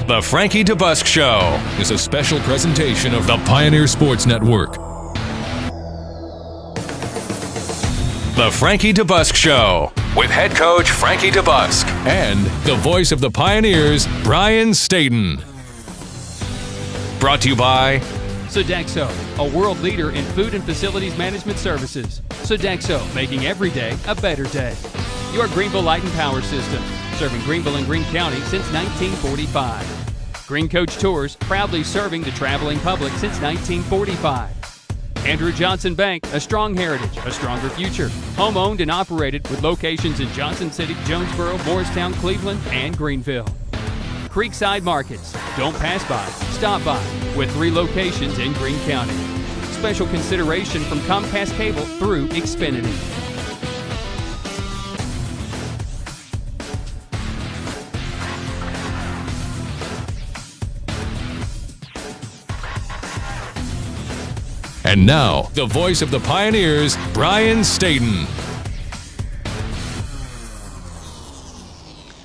The Frankie DeBusk Show is a special presentation of the Pioneer Sports Network. The Frankie DeBusk Show with head coach Frankie DeBusk and the voice of the Pioneers, Brian Stayton. Brought to you by Sodexo, a world leader in food and facilities management services. Sodexo, making every day a better day. Your Greenville Light and Power System, serving Greenville and Greene County since 1945. Green Coach Tours, proudly serving the traveling public since 1945. Andrew Johnson Bank, a strong heritage, a stronger future. Home owned and operated with locations in Johnson City, Jonesboro, Morristown, Cleveland, and Greenville. Creekside Markets, don't pass by, stop by, with 3 locations in Greene County. Special consideration from Comcast Cable through Xfinity. And now, the voice of the Pioneers, Brian Stayton.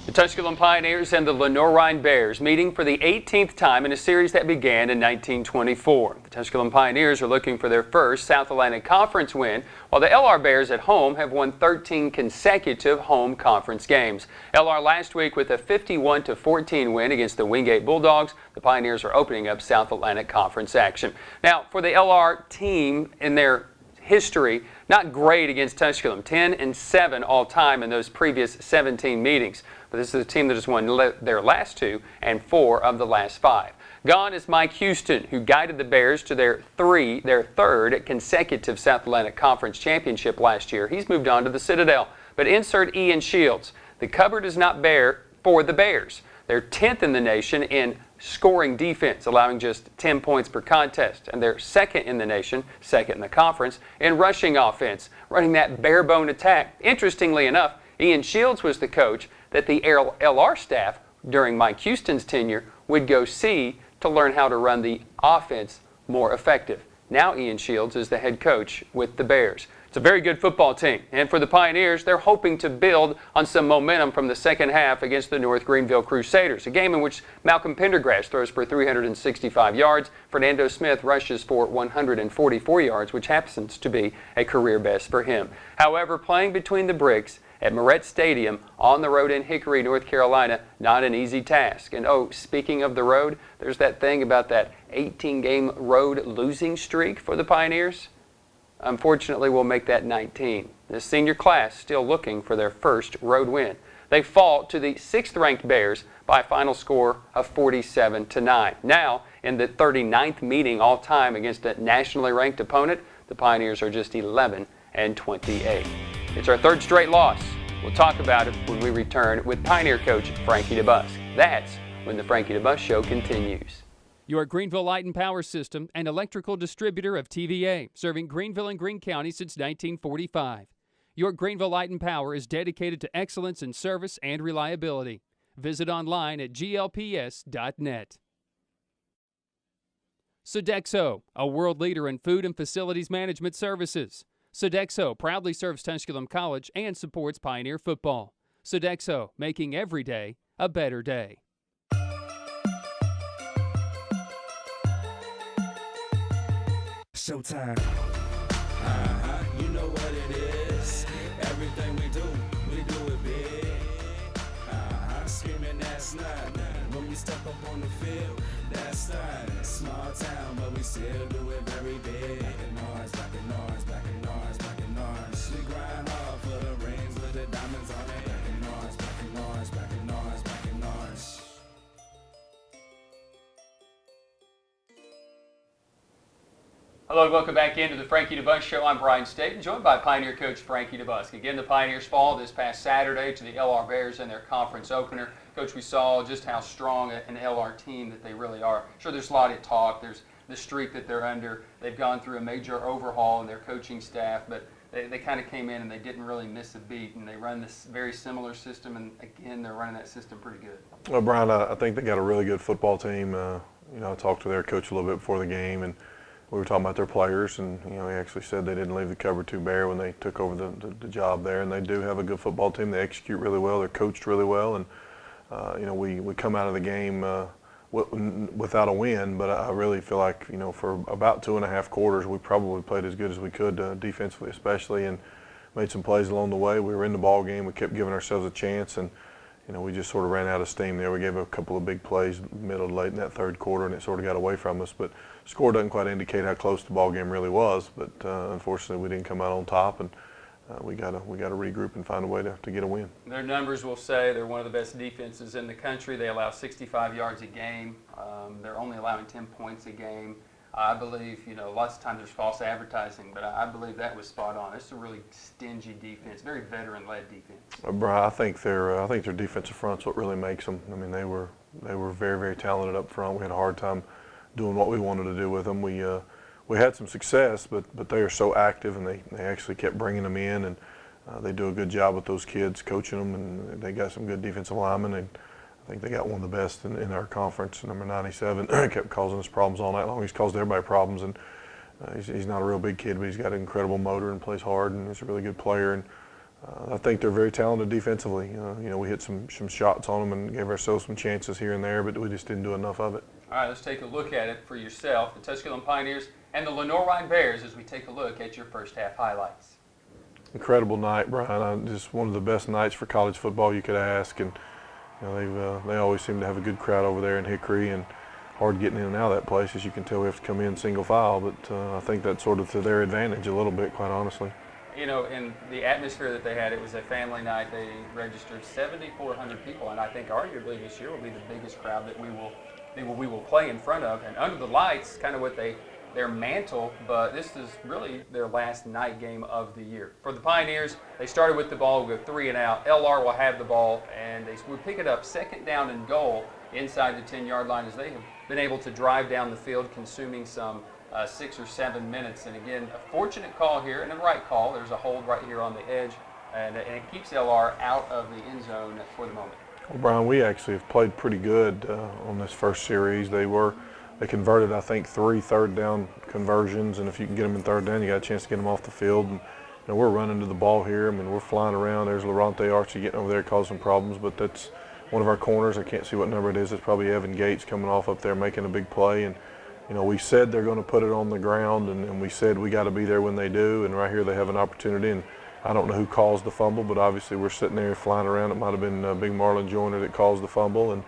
The Tusculum Pioneers and the Lenoir Rhyne Bears meeting for the 18th time in a series that began in 1924. The Tusculum Pioneers are looking for their first South Atlantic Conference win, while the LR Bears at home have won 13 consecutive home conference games. LR last week with a 51-14 win against the Wingate Bulldogs. The Pioneers are opening up South Atlantic Conference action. Now, for the LR team in their history, not great against Tusculum, 10-7 all time in those previous 17 meetings. But this is a team that has won their last 2 and 4 of the last 5. Gone is Mike Houston, who guided the Bears to their third consecutive South Atlantic Conference championship last year. He's moved on to the Citadel. But insert Ian Shields. The cupboard is not bare for the Bears. They're 10th in the nation in scoring defense, allowing just 10 points per contest. And they're 2nd in the nation, 2nd in the conference, in rushing offense, running that bare bone attack. Interestingly enough, Ian Shields was the coach that the LR staff during Mike Houston's tenure would go see to learn how to run the offense more effective. Now Ian Shields is the head coach with the Bears. It's a very good football team, and for the Pioneers, they're hoping to build on some momentum from the second half against the North Greenville Crusaders, a game in which Malcolm Pendergrass throws for 365 yards. Fernando Smith rushes for 144 yards, which happens to be a career best for him. However, playing between the bricks at Moret Stadium on the road in Hickory, North Carolina, not an easy task. And oh, speaking of the road, there's that thing about that 18-game road losing streak for the Pioneers. Unfortunately, we'll make that 19. The senior class still looking for their first road win. They fall to the 6th-ranked Bears by a final score of 47-9. Now, in the 39th meeting all-time against a nationally ranked opponent, the Pioneers are just 11-28. It's our 3rd straight loss. We'll talk about it when we return with Pioneer coach Frankie DeBusk. That's when the Frankie DeBusk Show continues. Your Greenville Light and Power System, an electrical distributor of TVA, serving Greenville and Greene County since 1945. Your Greenville Light and Power is dedicated to excellence in service and reliability. Visit online at glps.net. Sodexo, a world leader in food and facilities management services. Sodexo proudly serves Tusculum College and supports Pioneer football. Sodexo, making every day a better day. Showtime. You know what it is. Everything we do it big. Screaming that's not. When we step up on the field, that's not. Small town, but we still do it very big. Back in ours, back in ours, back in ours, back in ours. We grind hard for the rings with the diamonds on it. Back in ours, back in ours, back in ours, back in ours. Hello, welcome back into the Frankie DeBusk Show. I'm Brian Stayton, joined by Pioneer coach Frankie DeBusk. Again, the Pioneers fall this past Saturday to the LR Bears in their conference opener. Coach, we saw just how strong an LR team that they really are. Sure, there's a lot of talk. There's the streak that they're under. They've gone through a major overhaul in their coaching staff, but they kind of came in and they didn't really miss a beat, and they run this very similar system, and again, they're running that system pretty good. Well, Brian, I think they got a really good football team. I talked to their coach a little bit before the game, and we were talking about their players, and he actually said they didn't leave the cover too bare when they took over the job there. And they do have a good football team. They execute really well. They're coached really well, and we come out of the game without a win, but I really feel like, for about 2.5 quarters, we probably played as good as we could defensively, especially, and made some plays along the way. We were in the ball game. We kept giving ourselves a chance, and we just sort of ran out of steam there. We gave a couple of big plays middle to late in that third quarter, and it sort of got away from us. But score doesn't quite indicate how close the ball game really was. But unfortunately, we didn't come out on top, and we got to regroup and find a way to get a win. Their numbers will say they're one of the best defenses in the country. They allow 65 yards a game. They're only allowing 10 points a game. I believe, lots of times there's false advertising, but I believe that was spot on. It's a really stingy defense, very veteran-led defense. Brian, I think their defensive front's what really makes them. I mean, they were very, very talented up front. We had a hard time doing what we wanted to do with them. We had some success, but they are so active, and they actually kept bringing them in, and they do a good job with those kids, coaching them, and they got some good defensive linemen, and I think they got one of the best in our conference, number 97. Kept causing us problems all night long. He's caused everybody problems, and he's not a real big kid, but he's got an incredible motor and plays hard, and he's a really good player. And I think they're very talented defensively. We hit some shots on them and gave ourselves some chances here and there, but we just didn't do enough of it. All right, let's take a look at it for yourself. The Tusculum Pioneers and the Lenoir Rhyne Bears as we take a look at your first half highlights. Incredible night, Brian. Just one of the best nights for college football you could ask, and they always seem to have a good crowd over there in Hickory, and hard getting in and out of that place. As you can tell, we have to come in single file, but I think that's sort of to their advantage a little bit, quite honestly. In the atmosphere that they had, it was a family night. They registered 7,400 people, and I think arguably this year will be the biggest crowd that we will play in front of. And under the lights, kind of what their mantle, but this is really their last night game of the year. For the Pioneers, they started with the ball, we'll go 3 and out. LR will have the ball, and they will pick it up 2nd down and goal inside the 10-yard line as they have been able to drive down the field, consuming some 6 or 7 minutes. And again, a fortunate call here and a right call. There's a hold right here on the edge, and it keeps LR out of the end zone for the moment. Well, Brian, we actually have played pretty good on this first series. They converted, I think, 3 third-down conversions, and if you can get them in 3rd down, you got a chance to get them off the field. And we're running to the ball here. I mean, we're flying around. There's Laronte Archie getting over there, causing problems, but that's one of our corners. I can't see what number it is. It's probably Evan Gates coming off up there making a big play. And we said they're going to put it on the ground, and we said we got to be there when they do. And right here they have an opportunity. And I don't know who caused the fumble, but obviously we're sitting there flying around. It might have been Big Marlon Joyner that caused the fumble, and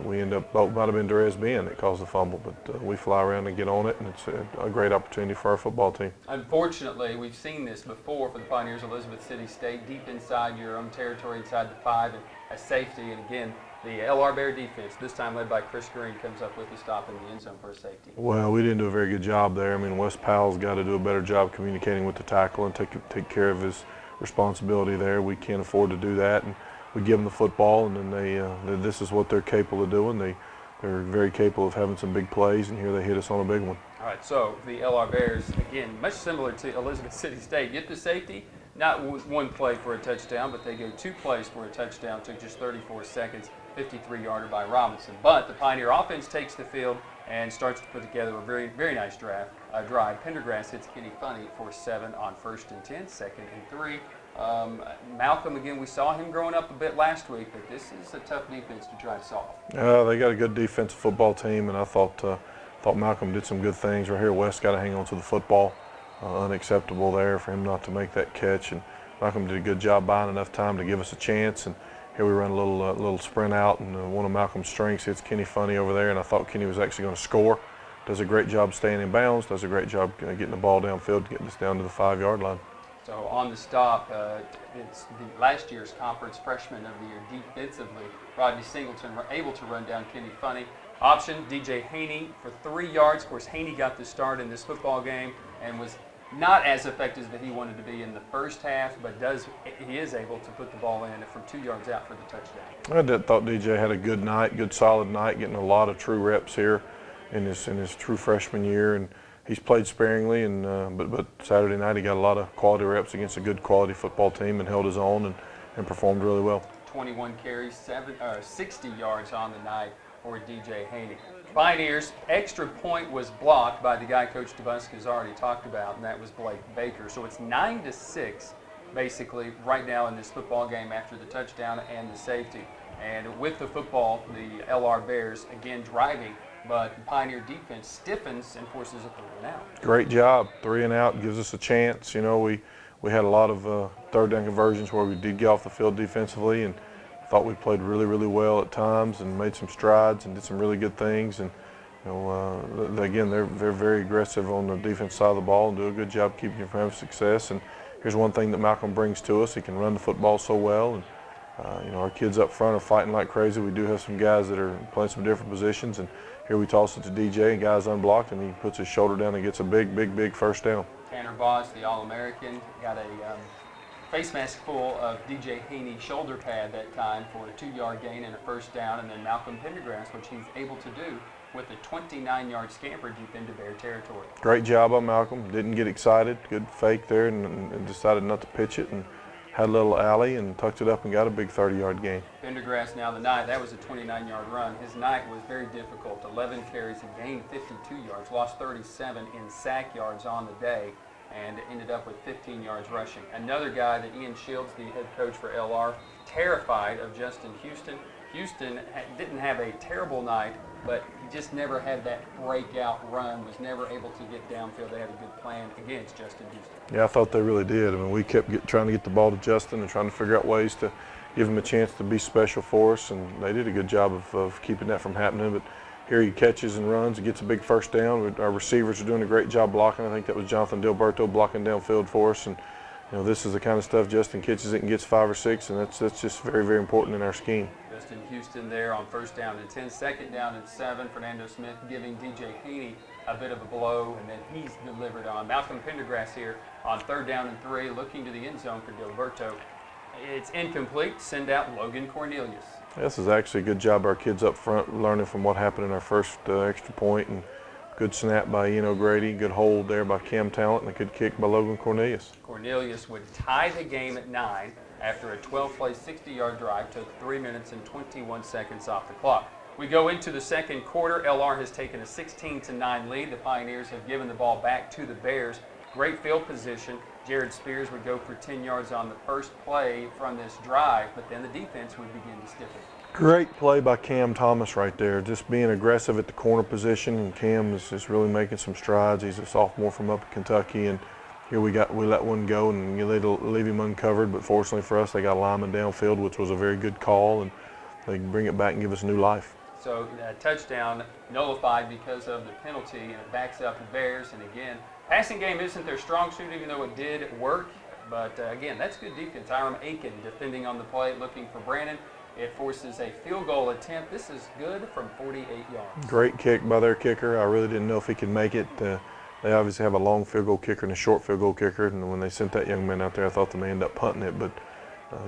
we end up, might have been Derez Ben that caused the fumble, but we fly around and get on it, and it's a great opportunity for our football team. Unfortunately, we've seen this before for the Pioneers, Elizabeth City State, deep inside your own territory, inside the 5, and a safety. And again, the LR Bear defense, this time led by Chris Green, comes up with a stop in the end zone for a safety. Well, we didn't do a very good job there. I mean, Wes Powell's got to do a better job communicating with the tackle and take care of his responsibility there. We can't afford to do that. And we give them the football, and then this is what they're capable of doing. They're very capable of having some big plays, and here they hit us on a big one. All right, so the LR Bears, again, much similar to Elizabeth City State, get the safety, not one play for a touchdown, but they go 2 plays for a touchdown. Took just 34 seconds, 53-yarder by Robinson. But the Pioneer offense takes the field and starts to put together a very, very nice drive. Pendergrass hits Kenny Funny for 7 on 1st and 10, 2nd and 3. Malcolm, again, we saw him growing up a bit last week, but this is a tough defense to try to solve. They got a good defensive football team, and I thought Malcolm did some good things. Right here, West got to hang on to the football. Unacceptable there for him not to make that catch, and Malcolm did a good job buying enough time to give us a chance. And here we run a little sprint out, and one of Malcolm's strengths hits Kenny Funny over there, and I thought Kenny was actually going to score. Does a great job staying in bounds, does a great job getting the ball downfield, getting us down to the 5-yard line. So on the stop, it's the last year's conference freshman of the year defensively. Rodney Singleton able to run down Kenny Funny. Option, DJ Haney for 3 yards. Of course, Haney got the start in this football game and was not as effective as he wanted to be in the first half, but he is able to put the ball in from 2 yards out for the touchdown. I thought DJ had a good night, good solid night, getting a lot of true reps here in his true freshman year, and he's played sparingly, and but Saturday night he got a lot of quality reps against a good quality football team and held his own and performed really well. 21 carries, 60 yards on the night for DJ Haney. Pioneers, extra point was blocked by the guy Coach DeBusk has already talked about, and that was Blake Baker. So it's 9-6 basically right now in this football game after the touchdown and the safety. And with the football, the LR Bears again driving, but the Pioneer defense stiffens and forces a 3 and out. Great job. 3 and out gives us a chance. You know, we had a lot of third down conversions where we did get off the field defensively, and thought we played really, really well at times and made some strides and did some really good things. And you know, again, they're very aggressive on the defense side of the ball and do a good job keeping you from having success. And here's one thing that Malcolm brings to us: he can run the football so well. And you know, our kids up front are fighting like crazy. We do have some guys that are playing some different positions, and here we toss it to DJ, and guys unblocked, and he puts his shoulder down and gets a big first down. Tanner Voss, the All-American, got a face mask full of DJ Haney shoulder pad that time for a 2-yard gain and a first down, and then Malcolm Pendergrass, which he's able to do with a 29-yard scamper deep into Bear territory. Great job on Malcolm. Didn't get excited. Good fake there, and decided not to pitch it, and had a little alley and tucked it up and got a big 30-yard gain. Pendergrass now the night, that was a 29-yard run. His night was very difficult. 11 carries, he gained 52 yards, lost 37 in sack yards on the day, and ended up with 15 yards rushing. Another guy that Ian Shields, the head coach for LR, terrified of Justin Houston. Houston didn't have a terrible night, but he just never had that breakout run, was never able to get downfield. They had a good plan against Justin Houston. Yeah, I thought they really did. I mean, we kept trying to get the ball to Justin and trying to figure out ways to give him a chance to be special for us, and they did a good job of keeping that from happening. But here he catches and runs and gets a big first down. Our receivers are doing a great job blocking. I think that was Jonathan Dilberto blocking downfield for us. And you know, this is the kind of stuff Justin catches it and gets 5 or 6, and that's just very important in our scheme. Justin Houston there on first down and 10, second down and 7. Fernando Smith giving DJ Haney a bit of a blow, and then he's delivered on. Malcolm Pendergrass here on third down and 3, looking to the end zone for Dilberto. It's incomplete. Send out Logan Cornelius. This is actually a good job our kids up front learning from what happened in our first extra point, and good snap by Ian O'Grady, good hold there by Cam Talent, and a good kick by Logan Cornelius. Cornelius would tie the game at 9 after a 12-play, 60-yard drive took 3 minutes and 21 seconds off the clock. We go into the second quarter. LR has taken a 16-9 lead. The Pioneers have given the ball back to the Bears. Great field position. Jared Spears would go for 10 yards on the first play from this drive, but then the defense would begin to stiffen. Great play by Cam Thomas right there, just being aggressive at the corner position, and Cam is really making some strides. He's a sophomore from up in Kentucky, and here we let one go, and they leave him uncovered, but fortunately for us, they got a lineman downfield, which was a very good call, and they can bring it back and give us new life. So touchdown nullified because of the penalty, and it backs up the Bears. And again, passing game isn't their strong suit, even though it did work. But again, that's good defense. Hiram Aiken defending on the play, looking for Brandon. It forces a field goal attempt. This is good from 48 yards. Great kick by their kicker. I really didn't know if he could make it. They obviously have a long field goal kicker and a short field goal kicker, and when they sent that young man out there, I thought they may end up punting it, but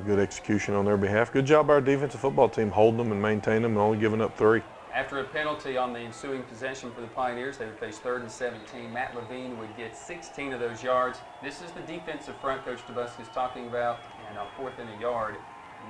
good execution on their behalf. Good job by our defensive football team holding them and maintaining them and only giving up 3. After a penalty on the ensuing possession for the Pioneers, they would face 3rd and 17. Matt Levine would get 16 of those yards. This is the defensive front Coach DeBusk is talking about, and on 4th and a yard,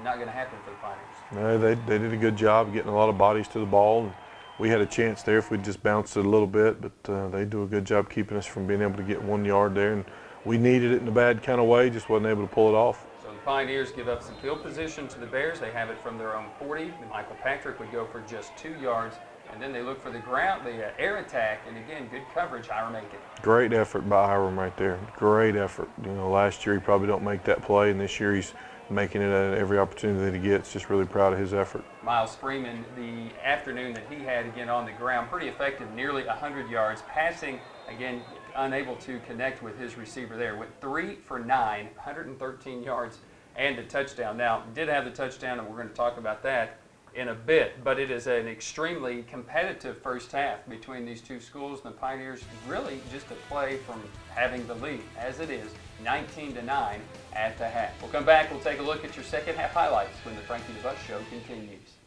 not going to happen for the Pioneers. No, they did a good job getting a lot of bodies to the ball. And we had a chance there if we just bounced it a little bit, but they do a good job keeping us from being able to get 1 yard there. And we needed it in a bad kind of way, just wasn't able to pull it off. So the Pioneers give up some field position to the Bears. They have it from their own 40. And Michael Patrick would go for just 2 yards. And then they look for the ground, the air attack, and again, good coverage, Hiram Aiken. Great effort by Hiram right there. Great effort. You know, last year he probably don't make that play, and this year he's making it at every opportunity that he gets. Just really proud of his effort. Miles Freeman, the afternoon that he had again on the ground, pretty effective, nearly 100 yards. Passing, again, unable to connect with his receiver there. Went 3 for 9, 113 yards and a touchdown. Now, did have the touchdown, and we're going to talk about that in a bit, but it is an extremely competitive first half between these two schools. The Pioneers really just a play from having the lead, as it is 19-9 at the half. We'll come back, we'll take a look at your second half highlights when the Frankie DeBusk Show continues.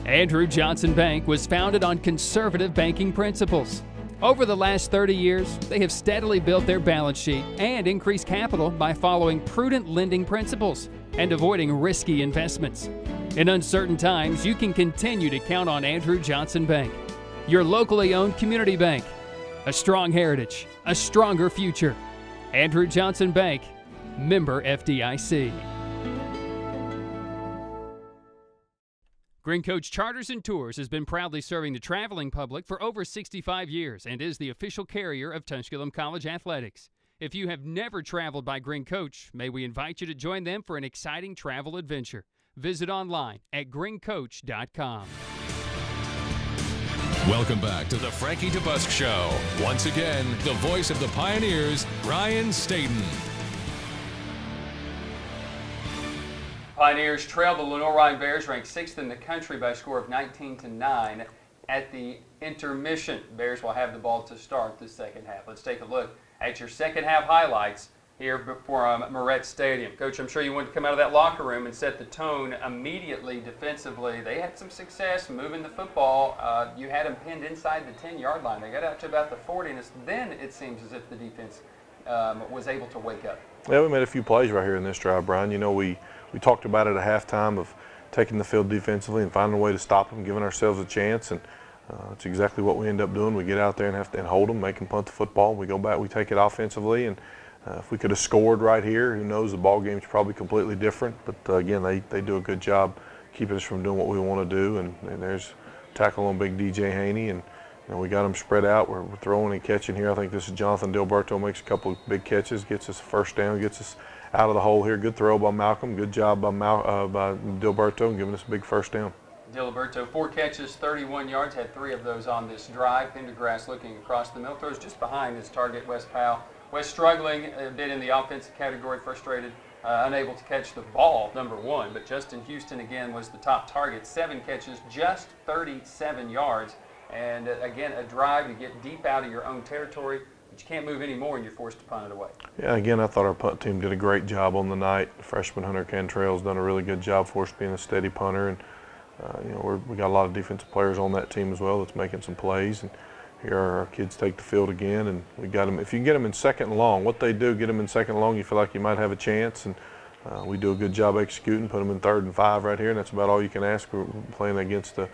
Andrew Johnson Bank was founded on conservative banking principles. Over the last 30 years, they have steadily built their balance sheet and increased capital by following prudent lending principles and avoiding risky investments. In uncertain times, you can continue to count on Andrew Johnson Bank, your locally owned community bank. A strong heritage, a stronger future. Andrew Johnson Bank, member FDIC. Green Coach Charters and Tours has been proudly serving the traveling public for over 65 years and is the official carrier of Tusculum College Athletics. If you have never traveled by Green Coach, may we invite you to join them for an exciting travel adventure. Visit online at greencoach.com. Welcome back to the Frankie DeBusk Show. Once again, the voice of the Pioneers, Ryan Stayton. Pioneers trailed the Lenoir Rhyne Bears, ranked 6th in the country by a score of 19-9 at the intermission. Bears will have the ball to start the second half. Let's take a look at your second half highlights here from Moret Stadium. Coach, I'm sure you wanted to come out of that locker room and set the tone immediately defensively. They had some success moving the football. You had them pinned inside the 10-yard line. They got out to about the 40, and then it seems as if the defense was able to wake up. Yeah, we made a few plays right here in this drive, Brian. You know, we talked about it at halftime of taking the field defensively and finding a way to stop them, giving ourselves a chance, and it's exactly what we end up doing. We get out there and hold them, make them punt the football. We go back, we take it offensively, and if we could have scored right here, who knows, the ball game's probably completely different. But again, they do a good job keeping us from doing what we want to do, and there's tackle on big DJ Haney, and we got them spread out. We're throwing and catching here. I think this is Jonathan Dilberto, makes a couple of big catches, gets us a first down, gets us out of the hole here. Good throw by Malcolm. Good job by Dilberto and giving us a big first down. Dilberto, 4 catches, 31 yards, had 3 of those on this drive. Pendergrass looking across the middle, throws just behind his target, Wes Powell. Wes struggling a bit in the offensive category, frustrated, unable to catch the ball, number 1. But Justin Houston, again, was the top target. 7 catches, just 37 yards. And again, a drive to get deep out of your own territory. But you can't move anymore, and you're forced to punt it away. Yeah, again, I thought our punt team did a great job on the night. Freshman Hunter Cantrell's done a really good job for us being a steady punter, and we got a lot of defensive players on that team as well that's making some plays. And here our kids take the field again, and we got them. If you can get them in second and long, what they do, get them in second and long, you feel like you might have a chance, and we do a good job executing. Put them in 3rd and 5 right here, and that's about all you can ask. We're playing against an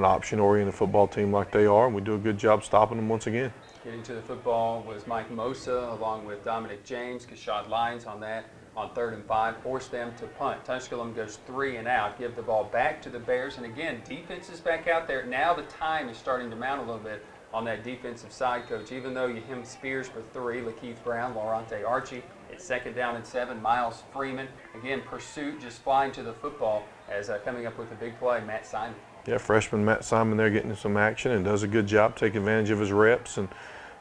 option-oriented football team like they are, and we do a good job stopping them once again. Getting to the football was Mike Mosa along with Dominic James. Kashad Lyons on that on 3rd and 5, forced them to punt. Tusculum goes 3 and out, give the ball back to the Bears. And again, defense is back out there. Now the time is starting to mount a little bit on that defensive side, Coach. Even though you him Spears for 3, Lakeith Brown, Laurente Archie, it's 2nd down and 7. Miles Freeman, again, pursuit, just flying to the football as coming up with a big play, Matt Simon. Yeah, freshman Matt Simon there getting some action and does a good job, taking advantage of his reps. And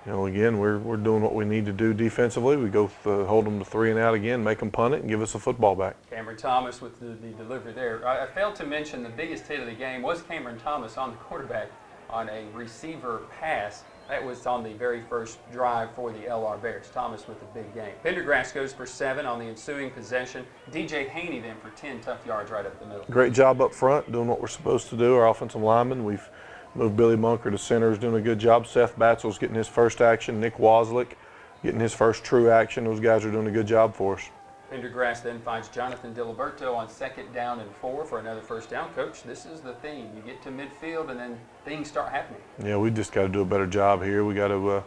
again, we're doing what we need to do defensively. We go hold them to 3 and out again, make them punt it, and give us a football back. Cameron Thomas with the delivery there. I failed to mention the biggest hit of the game was Cameron Thomas on the quarterback on a receiver pass. That was on the very first drive for the LR Bears. Thomas with a big game. Pendergrass goes for 7 on the ensuing possession. DJ Haney then for 10 tough yards right up the middle. Great job up front, doing what we're supposed to do. Our offensive lineman, we've moved Billy Bunker to center, is doing a good job. Seth Batzel's getting his first action. Nick Waslick getting his first true action. Those guys are doing a good job for us. Pendergrass then finds Jonathan Diliberto on 2nd down and 4 for another first down. Coach, this is the theme. You get to midfield and then things start happening. Yeah, we just got to do a better job here. We got to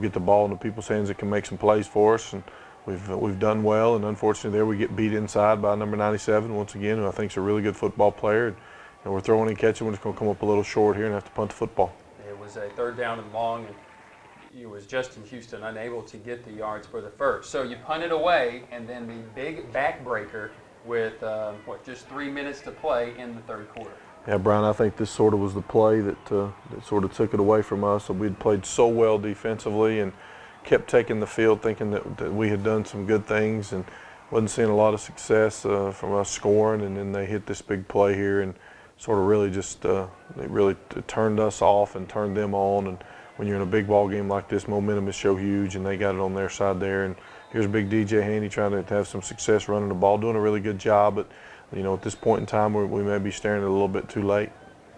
get the ball into people's hands that can make some plays for us, and we've done well. And unfortunately, there we get beat inside by number 97 once again, who I think is a really good football player. And we're throwing and catching. We're just going to come up a little short here and have to punt the football. It was a 3rd down and long, and it was Justin Houston unable to get the yards for the first. So you punt it away, and then the big backbreaker with, just 3 minutes to play in the 3rd quarter. Yeah, Brian, I think this sort of was the play that sort of took it away from us. So we'd played so well defensively and kept taking the field thinking that we had done some good things and wasn't seeing a lot of success from us scoring, and then they hit this big play here and sort of really just it really turned us off and turned them on. And when you're in a big ball game like this, momentum is so huge, and they got it on their side there. And here's big DJ Haney trying to have some success running the ball, doing a really good job. But at this point in time, we may be staring at a little bit too late.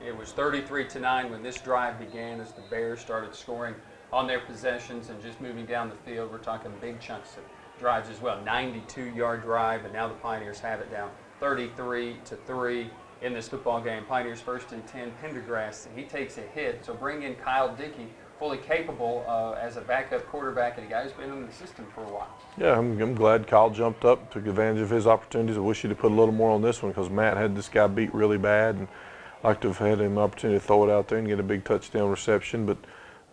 It was 33-9 when this drive began, as the Bears started scoring on their possessions and just moving down the field. We're talking big chunks of drives as well. 92-yard drive, and now the Pioneers have it down 33-3. In this football game. Pioneers 1st and 10, Pendergrass, he takes a hit, so bring in Kyle Dickey, fully capable as a backup quarterback and a guy who's been in the system for a while. Yeah, I'm glad Kyle jumped up, took advantage of his opportunities. I wish he'd have put a little more on this one because Matt had this guy beat really bad. And like to have had an opportunity to throw it out there and get a big touchdown reception, but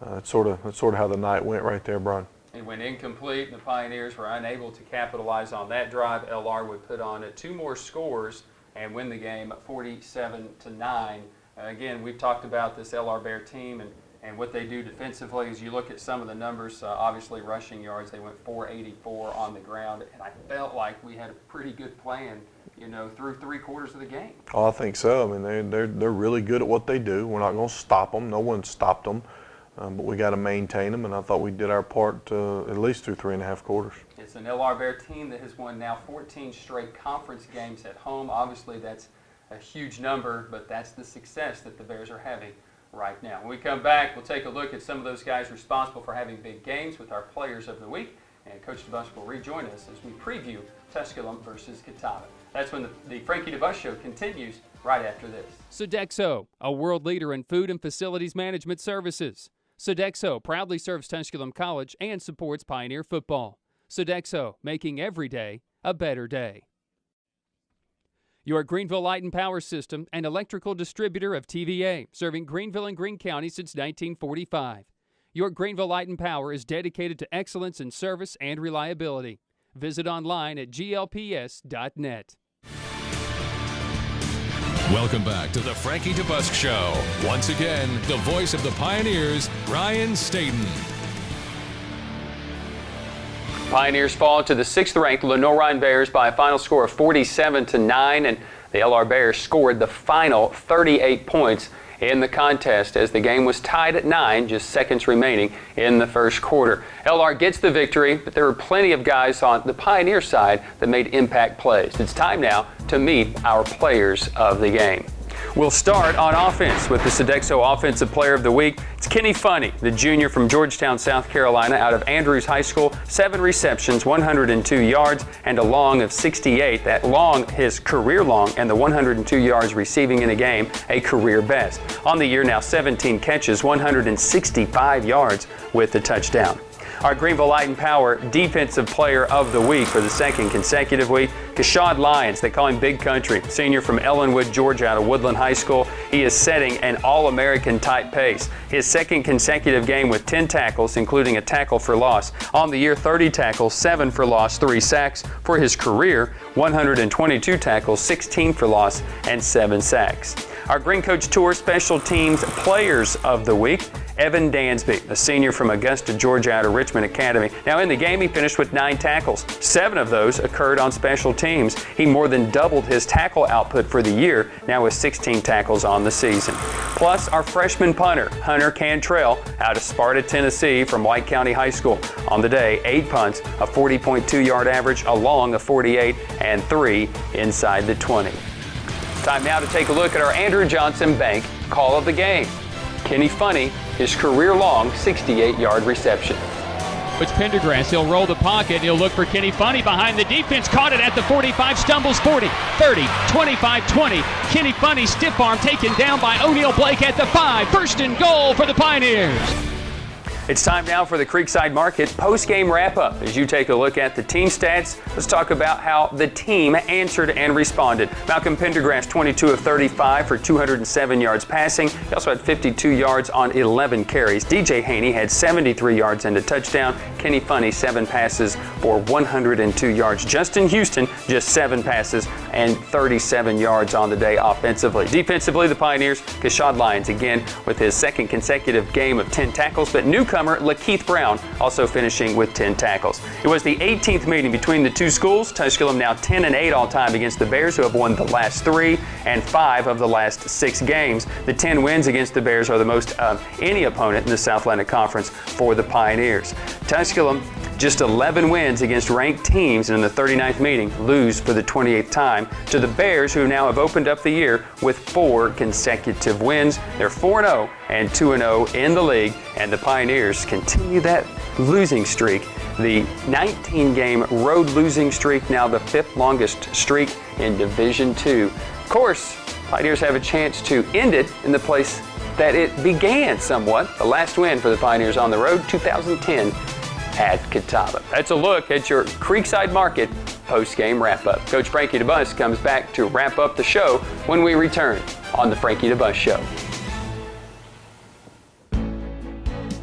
that's sort of how the night went right there, Brian. It went incomplete. The Pioneers were unable to capitalize on that drive. LR would put on 2 more scores and win the game 47-9. Again, we've talked about this LR Bear team and what they do defensively. As you look at some of the numbers, obviously rushing yards, they went 484 on the ground, and I felt like we had a pretty good plan, through 3 quarters of the game. Oh, I think so. I mean, they're really good at what they do. We're not going to stop them. No one stopped them, but we got to maintain them, and I thought we did our part at least through 3.5 quarters. It's an LR Bear team that has won now 14 straight conference games at home. Obviously, that's a huge number, but that's the success that the Bears are having right now. When we come back, we'll take a look at some of those guys responsible for having big games with our players of the week, and Coach DeBusk will rejoin us as we preview Tusculum versus Catawba. That's when the Frankie DeBusk Show continues right after this. Sodexo, a world leader in food and facilities management services. Sodexo proudly serves Tusculum College and supports Pioneer football. Sodexo, making every day a better day. Your Greenville Light and Power System, an electrical distributor of TVA, serving Greenville and Greene County since 1945. Your Greenville Light and Power is dedicated to excellence in service and reliability. Visit online at glps.net. Welcome back to the Frankie DeBusk Show. Once again, the voice of the Pioneers, Ryan Stayton. Pioneers fall to the 6th-ranked Lenoir Rhyne Bears by a final score of 47-9, and the LR Bears scored the final 38 points in the contest as the game was tied at 9, just seconds remaining in the first quarter. LR gets the victory, but there were plenty of guys on the Pioneer side that made impact plays. It's time now to meet our players of the game. We'll start on offense with the Sodexo Offensive Player of the Week. It's Kenny Funny, the junior from Georgetown, South Carolina, out of Andrews High School. 7 receptions, 102 yards, and a long of 68. That long, his career long, and the 102 yards receiving in a game, a career best. On the year now, 17 catches, 165 yards with the touchdown. Our Greenville Light and Power Defensive Player of the Week for the 2nd consecutive week, Kashad Lyons, they call him Big Country, senior from Ellenwood, Georgia, out of Woodland High School. He is setting an All-American type pace. His 2nd consecutive game with 10 tackles, including a tackle for loss. On the year, 30 tackles, 7 for loss, 3 sacks. For his career, 122 tackles, 16 for loss, and 7 sacks. Our Green Coach Tour Special Teams Players of the Week, Evan Dansby, a senior from Augusta, Georgia, out of Richmond Academy. Now in the game, he finished with 9 tackles. 7 of those occurred on special teams. He more than doubled his tackle output for the year, now with 16 tackles on the season. Plus, our freshman punter, Hunter Cantrell, out of Sparta, Tennessee, from White County High School. On the day, 8 punts, a 40.2-yard average, a long of 48, and 3 inside the 20. Time now to take a look at our Andrew Johnson Bank Call of the Game. Kenny Funny, his career-long 68-yard reception. It's Pendergrass. He'll roll the pocket. He'll look for Kenny Funny behind the defense. Caught it at the 45. Stumbles 40, 30, 25, 20. Kenny Funny, stiff arm, taken down by O'Neal Blake at the 5. First and goal for the Pioneers. It's time now for the Creekside Market post-game wrap-up. As you take a look at the team stats, let's talk about how the team answered and responded. Malcolm Pendergrass, 22 of 35 for 207 yards passing. He also had 52 yards on 11 carries. DJ Haney had 73 yards and a touchdown. Kenny Funny, 7 passes for 102 yards. Justin Houston, just 7 passes and 37 yards on the day offensively. Defensively, the Pioneers, Kashad Lyons again with his 2nd consecutive game of 10 tackles, but newcomer Lakeith Brown also finishing with 10 tackles. It was the 18th meeting between the two schools. Tusculum now 10-8 all-time against the Bears, who have won the last 3 and 5 of the last 6 games. The 10 wins against the Bears are the most of any opponent in the South Atlantic Conference for the Pioneers. Tusculum just 11 wins against ranked teams, and in the 39th meeting, lose for the 28th time to the Bears, who now have opened up the year with 4 consecutive wins. They're 4-0 and 2-0 in the league, and the Pioneers continue that losing streak. The 19-game road losing streak, now the 5th longest streak in Division II. Of course, Pioneers have a chance to end it in the place that it began somewhat. The last win for the Pioneers on the road, 2010 at Catawba. That's a look at your Creekside Market post-game wrap-up. Coach Frankie DeBusk comes back to wrap up the show when we return on the Frankie DeBusk Show.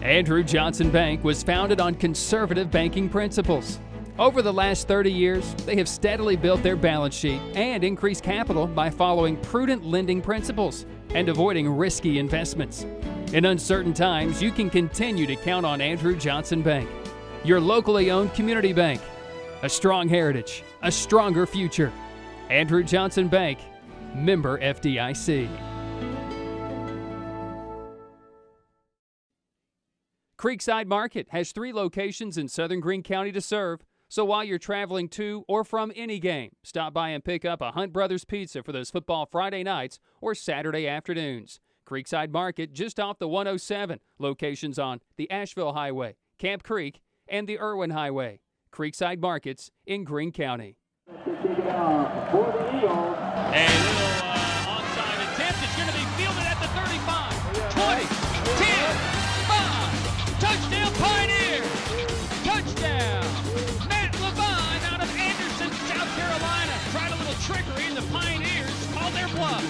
Andrew Johnson Bank was founded on conservative banking principles. Over the last 30 years, they have steadily built their balance sheet and increased capital by following prudent lending principles and avoiding risky investments. In uncertain times, you can continue to count on Andrew Johnson Bank, your locally owned community bank. A strong heritage, a stronger future. Andrew Johnson Bank, member FDIC. Creekside Market has 3 locations in southern Greene County to serve, so while you're traveling to or from any game, stop by and pick up a Hunt Brothers Pizza for those football Friday nights or Saturday afternoons. Creekside Market just off the 107, locations on the Asheville Highway, Camp Creek, and the Irwin Highway. Creekside Markets in Greene County. And a little onside attempt. It's going to be fielded at the 35, 20, 10, 5. Touchdown Pioneers! Touchdown! Matt Levine out of Anderson, South Carolina. Tried a little trickery and the Pioneers called their bluff.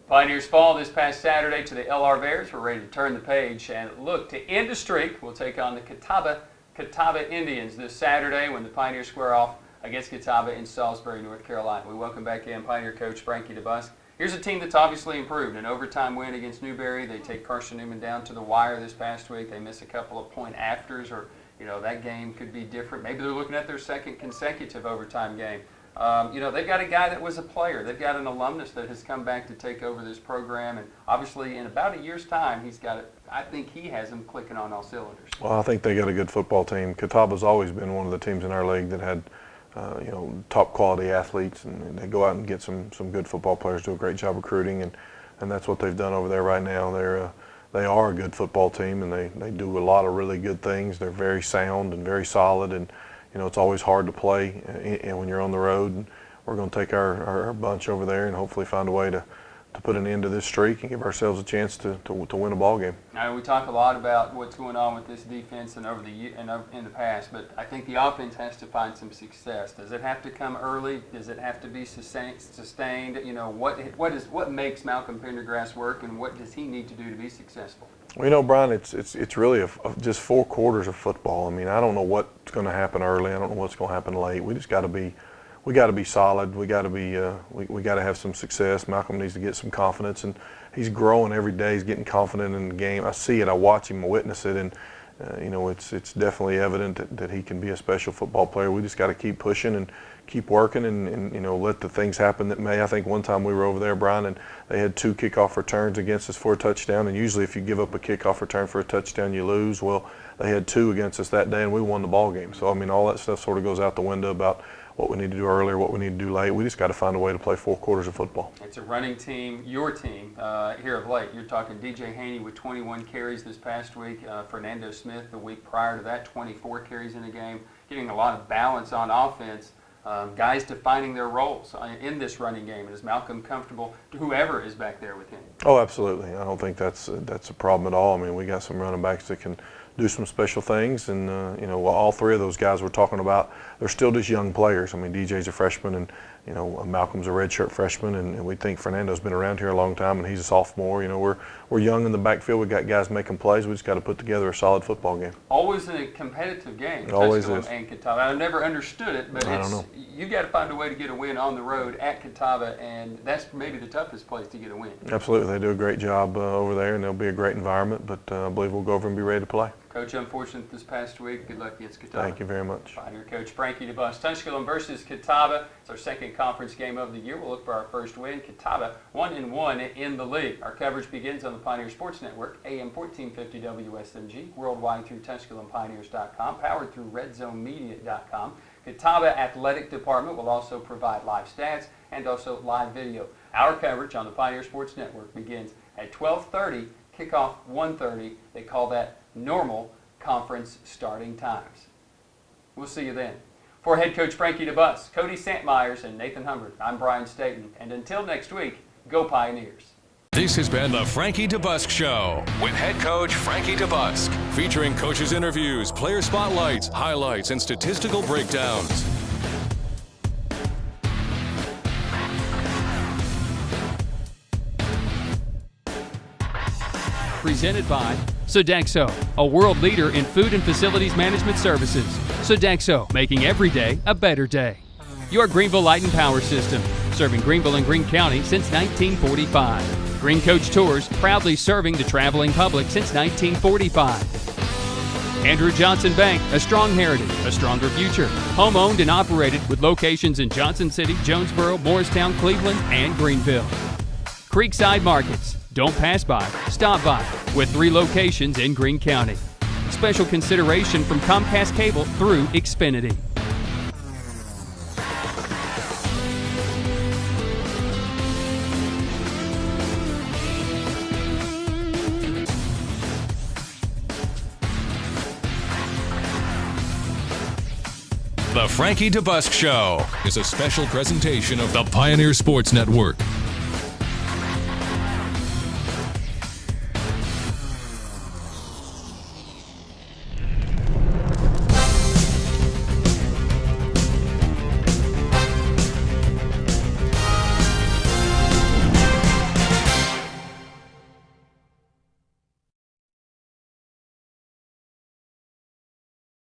Pioneers fall this past Saturday to the LR Bears. We're ready to turn the page and look to end the streak. We'll take on the Catawba Indians this Saturday when the Pioneers square off against Catawba in Salisbury, North Carolina. We welcome back in Pioneer coach Frankie DeBusk. Here's a team that's obviously improved. An overtime win against Newberry. They take Carson Newman down to the wire this past week. They miss a couple of point afters, or that game could be different. Maybe they're looking at their second consecutive overtime game. They've got a guy that was a player. They've got an alumnus that has come back to take over this program, and obviously in about a year's time, he's got it. I think he has them clicking on all cylinders. Well, I think they got a good football team. Catawba's always been one of the teams in our league that had, top quality athletes, and they go out and get some good football players, do a great job recruiting, and that's what they've done over there right now. They are a good football team, and they do a lot of really good things. They're very sound and very solid, and it's always hard to play and when you're on the road. And we're going to take our bunch over there and hopefully find a way to put an end to this streak and give ourselves a chance to win a ball game. Now, we talk a lot about what's going on with this defense and in the past, but I think the offense has to find some success. Does it have to come early? Does it have to be sustained? What makes Malcolm Pendergrass work, and what does he need to do to be successful? Well, Brian, it's really just 4 quarters of football. I mean, I don't know what's going to happen early. I don't know what's going to happen late. We just got to be solid. We got to have some success. Malcolm needs to get some confidence, and he's growing every day. He's getting confident in the game. I see it. I watch him. I witness it, and it's definitely evident that he can be a special football player. We just got to keep pushing and keep working and let the things happen that may. I think one time we were over there, Brian, and they had 2 kickoff returns against us for a touchdown, and usually if you give up a kickoff return for a touchdown, you lose. Well, they had 2 against us that day, and we won the ball game. So, all that stuff sort of goes out the window about what we need to do earlier, what we need to do late. We just got to find a way to play 4 quarters of football. It's a running team, your team, here of late. You're talking DJ Haney with 21 carries this past week. Fernando Smith the week prior to that, 24 carries in a game. Getting a lot of balance on offense. Guys defining their roles in this running game. And is Malcolm comfortable, whoever is back there with him? Oh, absolutely. I don't think that's a problem at all. We got some running backs that can do some special things, and all 3 of those guys we're talking about, they're still just young players. DJ's a freshman, and Malcolm's a redshirt freshman, and we think Fernando's been around here a long time, and he's a sophomore. We're young in the backfield. We got guys making plays. We just got to put together a solid football game. Always a competitive game. It always Tusculum is. And Catawba. I've never understood it, but you got to find a way to get a win on the road at Catawba, and that's maybe the toughest place to get a win. Absolutely, they do a great job over there, and they'll be a great environment. But I believe we'll go over and be ready to play. Coach, unfortunate this past week. Good luck against Catawba. Thank you very much. Pioneer coach Frankie DeBusk. Tusculum versus Catawba. It's our second conference game of the year. We'll look for our first win. Catawba 1-1 in the league. Our coverage begins on the Pioneer Sports Network, AM 1450 WSMG, worldwide through TusculumPioneers.com, powered through RedZoneMedia.com. Catawba Athletic Department will also provide live stats and also live video. Our coverage on the Pioneer Sports Network begins at 12:30, kickoff 1:30. They call that normal conference starting times. We'll see you then. For head coach Frankie DeBusk, Cody Santmeyers, and Nathan Humbert, I'm Brian Stayton. And until next week, go Pioneers. This has been the Frankie DeBusk Show with head coach Frankie DeBusk, featuring coaches' interviews, player spotlights, highlights, and statistical breakdowns. Presented by Sodexo, a world leader in food and facilities management services. Sodexo, making every day a better day. Your Greenville Light and Power System, serving Greenville and Greene County since 1945. Green Coach Tours, proudly serving the traveling public since 1945. Andrew Johnson Bank, a strong heritage, a stronger future. Home-owned and operated with locations in Johnson City, Jonesboro, Morristown, Cleveland, and Greenville. Creekside Markets. Don't pass by, stop by, with 3 locations in Greene County. Special consideration from Comcast Cable through Xfinity. The Frankie DeBusk Show is a special presentation of the Pioneer Sports Network.